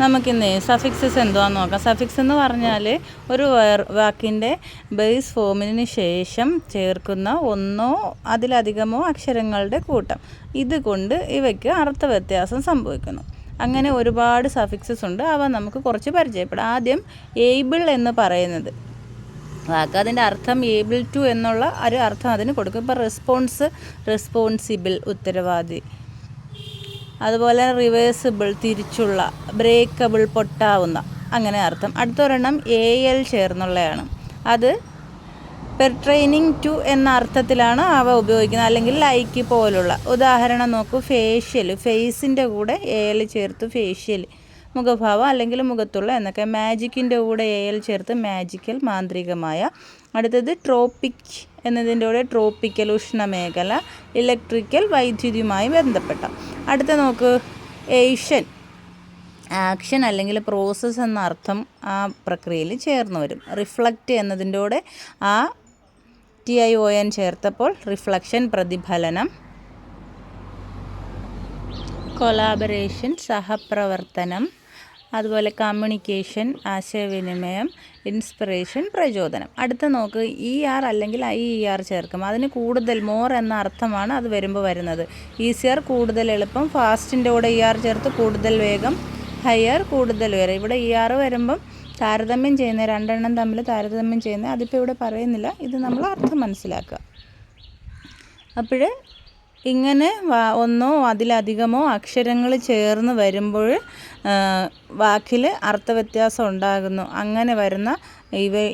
നമുക്കിന്ന് സഫിക്സസ് എന്താണെന്ന് നോക്കാം. സഫിക്സ് എന്ന് പറഞ്ഞാൽ ഒരു വാക്കിൻ്റെ ബേസ് ഫോമിന് ശേഷം ചേർക്കുന്ന ഒന്നോ അതിലധികമോ അക്ഷരങ്ങളുടെ കൂട്ടം. ഇതുകൊണ്ട് ഇവയ്ക്ക് അർത്ഥവ്യത്യാസം സംഭവിക്കുന്നു. അങ്ങനെ ഒരുപാട് സഫിക്സസ് ഉണ്ട്. അവ നമുക്ക് കുറച്ച് പരിചയപ്പെടാം. ആദ്യം ഏബിൾ എന്ന് പറയുന്നത് വാക്ക്, അതിൻ്റെ അർത്ഥം ഏബിൾ ടു എന്നുള്ള ഒരു അർത്ഥം അതിന് കൊടുക്കും. ഇപ്പോൾ റെസ്പോൺസിബിൾ, ഉത്തരവാദി. അതുപോലെ റിവേഴ്സിബിൾ, തിരിച്ചുള്ള. ബ്രേക്കബിൾ, പൊട്ടാവുന്ന, അങ്ങനെ അർത്ഥം. അടുത്തൊരെണ്ണം AL ചേർന്നുള്ളതാണ്. അത് പെർട്രെയിനിങ് ടു എന്ന അർത്ഥത്തിലാണ് അവ ഉപയോഗിക്കുന്നത്, അല്ലെങ്കിൽ ലൈക്ക് പോലുള്ള. ഉദാഹരണം നോക്കൂ, ഫേഷ്യൽ, ഫേസിൻ്റെ കൂടെ AL ചേർത്ത് ഫേഷ്യൽ, മുഖഭാവം അല്ലെങ്കിൽ മുഖത്തുള്ള എന്നൊക്കെ. മാജിക്കിൻ്റെ കൂടെ AL ചേർത്ത് മാജിക്കൽ, മാന്ത്രികമായ. അടുത്തത് ട്രോപ്പിക് എന്നതിൻ്റെ കൂടെ ട്രോപ്പിക്കൽ, ഉഷ്ണമേഖല. ഇലക്ട്രിക്കൽ, വൈദ്യുതിയുമായി ബന്ധപ്പെട്ട. അടുത്ത നോക്ക്, ഏഷ്യൻ, ആക്ഷൻ അല്ലെങ്കിൽ പ്രോസസ്സ് എന്ന അർത്ഥം ആ പ്രക്രിയയിൽ ചേർന്ന് വരും. റിഫ്ലക്റ്റ് എന്നതിൻ്റെ കൂടെ TION ചേർത്തപ്പോൾ റിഫ്ലക്ഷൻ, പ്രതിഫലനം. കൊളാബറേഷൻ, സഹപ്രവർത്തനം. അതുപോലെ കമ്മ്യൂണിക്കേഷൻ, ആശയവിനിമയം. ഇൻസ്പിറേഷൻ, പ്രചോദനം. അടുത്ത നോക്ക്, ER അല്ലെങ്കിൽ IER ചേർക്കും. അതിന് കൂടുതൽ, മോർ എന്ന അർത്ഥമാണ് അത് വരുമ്പോൾ വരുന്നത്. ഈസിയർ, കൂടുതൽ എളുപ്പം. ഫാസ്റ്റിൻ്റെ കൂടെ ER ചേർത്ത് കൂടുതൽ വേഗം. ഹയർ, കൂടുതൽ ഉയരം. ഇവിടെ ER വരുമ്പം താരതമ്യം ചെയ്യുന്ന, രണ്ടെണ്ണം തമ്മിൽ താരതമ്യം ചെയ്യുന്ന, അതിപ്പോൾ ഇവിടെ പറയുന്നില്ല. ഇത് നമ്മൾ അർത്ഥം മനസ്സിലാക്കുക. അപ്പോൾ ഇങ്ങനെ ഒന്നോ അതിലധികമോ അക്ഷരങ്ങൾ ചേർന്ന് വരുമ്പോൾ വാക്കിൽ അർത്ഥവ്യത്യാസം ഉണ്ടാകുന്നു. അങ്ങനെ വരുന്ന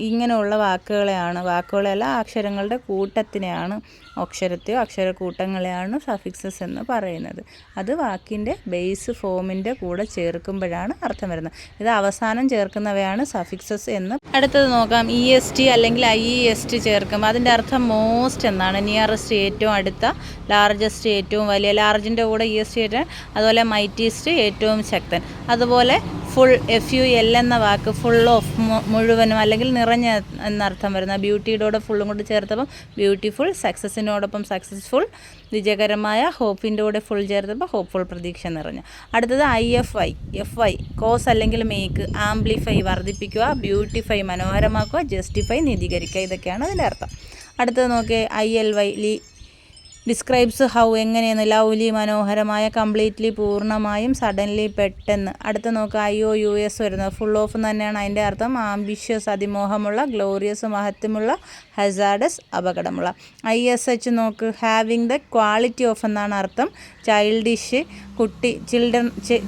ഇങ്ങനെയുള്ള വാക്കുകളെയല്ല, അക്ഷരങ്ങളുടെ കൂട്ടത്തിനെയാണ്, അക്ഷരത്തെയോ അക്ഷരക്കൂട്ടങ്ങളെയാണ് സഫിക്സസ് എന്ന് പറയുന്നത്. അത് വാക്കിൻ്റെ ബേസ് ഫോമിൻ്റെ കൂടെ ചേർക്കുമ്പോഴാണ് അർത്ഥം വരുന്നത്. ഇത് അവസാനം ചേർക്കുന്നവയാണ് സഫിക്സസ് എന്ന്. അടുത്തത് നോക്കാം, EST അല്ലെങ്കിൽ IEST ചേർക്കും. അതിൻ്റെ അർത്ഥം മോസ്റ്റ് എന്നാണ്. നിയറസ്റ്റ്, ഏറ്റവും അടുത്ത. ലാർജസ്റ്റ്, ഏറ്റവും വലിയ. ലാർജിൻ്റെ കൂടെ EST ചേർക്കാൻ. അതുപോലെ മൈറ്റിസ്റ്റ്, ഏറ്റവും ശക്തൻ. അതുപോലെ ഫുൾ, FUL എന്ന വാക്ക്, ഫുൾ ഓഫ്, മുഴുവനും അല്ലെങ്കിൽ നിറഞ്ഞ എന്നർത്ഥം വരുന്ന. ബ്യൂട്ടിയുടെ ഫുള്ളും കൊണ്ട് ചേർത്തപ്പം ബ്യൂട്ടിഫുൾ. സക്സസിനോടൊപ്പം സക്സസ്ഫുൾ, വിജയകരമായ. ഹോപ്പിൻ്റെ കൂടെ ഫുൾ ചേർത്തപ്പോൾ ഹോപ്പ്ഫുൾ, പ്രതീക്ഷ നിറഞ്ഞ. അടുത്തത് FY, കോസ് അല്ലെങ്കിൽ മേക്ക്. ആംപ്ലിഫൈ, വർദ്ധിപ്പിക്കുക. ബ്യൂട്ടിഫൈ, മനോഹരമാക്കുക. ജസ്റ്റിഫൈ, നീതീകരിക്കുക. ഇതൊക്കെയാണ് അതിൻ്റെ അർത്ഥം. അടുത്തത് നോക്കിയേ, ILY, ഡിസ്ക്രൈബ്സ് ഹൗ, എങ്ങനെയെന്ന്. ലവ്ലി, മനോഹരമായ. കംപ്ലീറ്റ്ലി, പൂർണ്ണമായും. സഡൻലി, പെട്ടെന്ന്. അടുത്ത നോക്കുക, IOUS വരുന്നത് ഫുൾ ഓഫ് തന്നെയാണ് അതിൻ്റെ അർത്ഥം. ആംബിഷ്യസ്, അതിമോഹമുള്ള. ഗ്ലോറിയസ്, മഹത്വമുള്ള. ഹസാർഡസ്, അപകടമുള്ള. ISH നോക്ക്, ഹാവിങ് ദ ക്വാളിറ്റി ഓഫ് എന്നാണ് അർത്ഥം. ചൈൽഡിഷ്, കുട്ടി.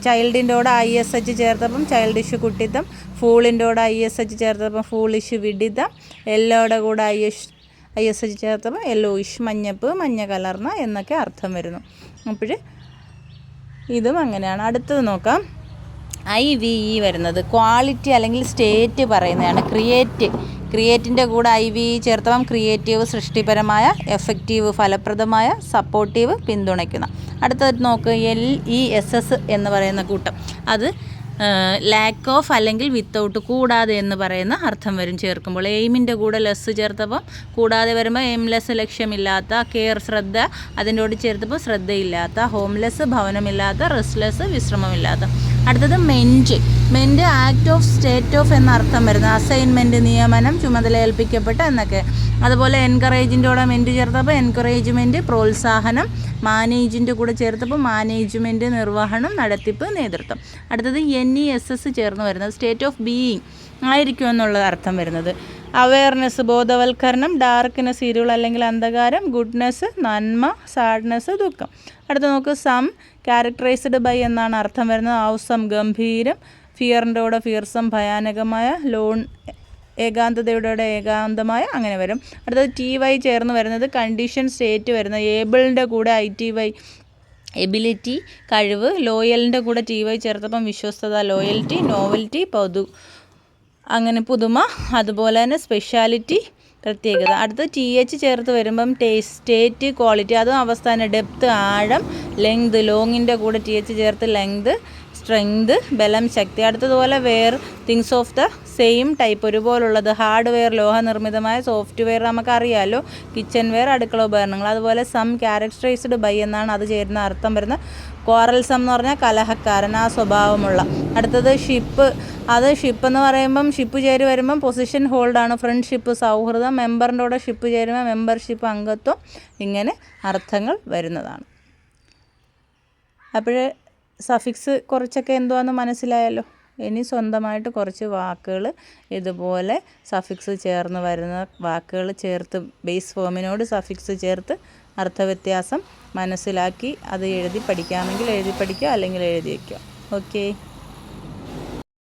ചൈൽഡിൻ്റെ കൂടെ ISH ചേർത്തപ്പം ചൈൽഡിഷ്, കുട്ടിത്തം. ഫൂളിൻ്റെ കൂടെ ISH ചേർത്തപ്പം ഫൂളിഷ്, വിഡിതം. എല്ലോയുടെ കൂടെ ISH ചേർത്തപ്പോൾ യെല്ലോയിഷ്, മഞ്ഞപ്പ്, മഞ്ഞ കലർന്ന എന്നൊക്കെ അർത്ഥം വരുന്നു. അപ്പോൾ ഇതും അങ്ങനെയാണ്. അടുത്തത് നോക്കാം, IVE വരുന്നത് ക്വാളിറ്റി അല്ലെങ്കിൽ സ്റ്റേറ്റ് പറയുന്നതാണ്. ക്രിയേറ്റിൻ്റെ കൂടെ IVE ചേർത്തപ്പം ക്രിയേറ്റീവ്, സൃഷ്ടിപരമായ. എഫക്റ്റീവ്, ഫലപ്രദമായ. സപ്പോർട്ടീവ്, പിന്തുണയ്ക്കുന്ന. അടുത്തത് നോക്ക്, LESS എന്ന് പറയുന്ന കൂട്ടം. അത് ലാക്ക് ഓഫ് അല്ലെങ്കിൽ വിത്തൗട്ട്, കൂടാതെ എന്ന് പറയുന്ന അർത്ഥം വരും ചേർക്കുമ്പോൾ. എയിമിൻ്റെ കൂടെ ലെസ് ചേർത്തപ്പോൾ കൂടാതെ വരുമ്പോൾ എയിംലെസ്, ലക്ഷ്യമില്ലാത്ത. കെയർ, ശ്രദ്ധ, അതിൻ്റെ കൂടെ ചേർത്തപ്പോൾ ശ്രദ്ധയില്ലാത്ത. ഹോംലെസ്, ഭവനമില്ലാത്ത. റെസ്റ്റ്ലെസ്, വിശ്രമമില്ലാത്ത. അടുത്തത് meant act of, state of എന്ന അർത്ഥം വരുന്നത്. അസൈൻമെൻറ്റ്, നിയമനം, ചുമതല ഏൽപ്പിക്കപ്പെട്ട എന്നൊക്കെ. അതുപോലെ എൻകറേജിൻ്റെ കൂടെ മെൻറ്റ് ചേർത്തപ്പോൾ എൻകറേജ്മെൻറ്റ്, പ്രോത്സാഹനം. മാനേജിൻ്റെ കൂടെ ചേർത്തപ്പോൾ മാനേജ്മെൻറ്റ്, നിർവഹണം, നടത്തിപ്പ്, നേതൃത്വം. അടുത്തത് NESS ചേർന്ന് വരുന്നത് സ്റ്റേറ്റ് ഓഫ് ബീയിങ്, ആയിരിക്കും എന്നുള്ള അർത്ഥം വരുന്നത്. അവെയർനെസ്, ബോധവൽക്കരണം. ഡാർക്ക്നെസ്, ഇരുൾ അല്ലെങ്കിൽ അന്ധകാരം. ഗുഡ്നെസ്, നന്മ. സാഡ്നെസ്, ദുഃഖം. അടുത്ത നോക്ക്, സം ക്യാരക്ടറൈസ്ഡ് ബൈ എന്നാണ് അർത്ഥം വരുന്നത്. ഔസം, ഗംഭീരം. ഫിയറിൻ്റെ കൂടെ ഫിയർസം, ഭയാനകമായ. ലോൺ, ഏകാന്തതയുടെ ഏകാന്തമായ, അങ്ങനെ വരും. അടുത്തത് TY ചേർന്ന് വരുന്നത് കണ്ടീഷൻ, സ്റ്റേറ്റ് വരുന്നത്. ഏബിളിൻ്റെ കൂടെ ITY, എബിലിറ്റി, കഴിവ്. ലോയലിൻ്റെ കൂടെ TY ചേർത്തപ്പം വിശ്വസ്തത, ലോയൽറ്റി. നോവൽറ്റി, അങ്ങനെ പുതുമ. അതുപോലെ തന്നെ സ്പെഷ്യാലിറ്റി, പ്രത്യേകത. അടുത്ത് TH ചേർത്ത് വരുമ്പം സ്റ്റേറ്റ്, ക്വാളിറ്റി. അതും അവസ്ഥാനം. ഡെപ്ത്, ആഴം. ലെങ്ത്, ലോങ്ങിൻ്റെ കൂടെ TH ചേർത്ത് ലെങ്ത്. സ്ട്രെങ്ത്, ബലം, ശക്തി. അടുത്തതുപോലെ ware, things of the same type, ഒരുപോലുള്ളത്. ഹാർഡ്വെയർ, ലോഹനിർമ്മിതമായ. സോഫ്റ്റ്വെയർ നമുക്കറിയാമല്ലോ, കിച്ചൺ വെയർ, അടുക്കള ഉപകരണങ്ങൾ. അതുപോലെ സം ക്യാരക്ടറൈസ്ഡ് ബൈ എന്നാണ് അത് ചേരുന്ന അർത്ഥം വരുന്നത്. ക്വാറൽസം എന്ന് പറഞ്ഞാൽ കലഹക്കാരൻ, ആ സ്വഭാവമുള്ള. അടുത്തത് ഷിപ്പ്. അത് ഷിപ്പ് എന്ന് പറയുമ്പം ഷിപ്പ് ചേരി വരുമ്പം പൊസിഷൻ ഹോൾഡാണ്. ഫ്രണ്ട്ഷിപ്പ്, സൗഹൃദം. മെമ്പറിൻ്റെ കൂടെ ഷിപ്പ് ചേരുമ്പോൾ മെമ്പർഷിപ്പ്, അംഗത്വം. ഇങ്ങനെ അർത്ഥങ്ങൾ വരുന്നതാണ്. അപ്പോൾ സഫിക്സ് കുറച്ചൊക്കെ എന്തുവാന്ന് മനസ്സിലായല്ലോ. ഇനി സ്വന്തമായിട്ട് കുറച്ച് വാക്കുകൾ ഇതുപോലെ സഫിക്സ് ചേർന്ന് വരുന്ന വാക്കുകൾ ചേർത്ത് ബേസ് ഫോമിനോട് സഫിക്സ് ചേർത്ത് അർത്ഥവ്യത്യാസം മനസ്സിലാക്കി അത് എഴുതി പഠിക്കാമെങ്കിൽ എഴുതി പഠിക്കുക, അല്ലെങ്കിൽ എഴുതി വയ്ക്കുക. ഓക്കേ.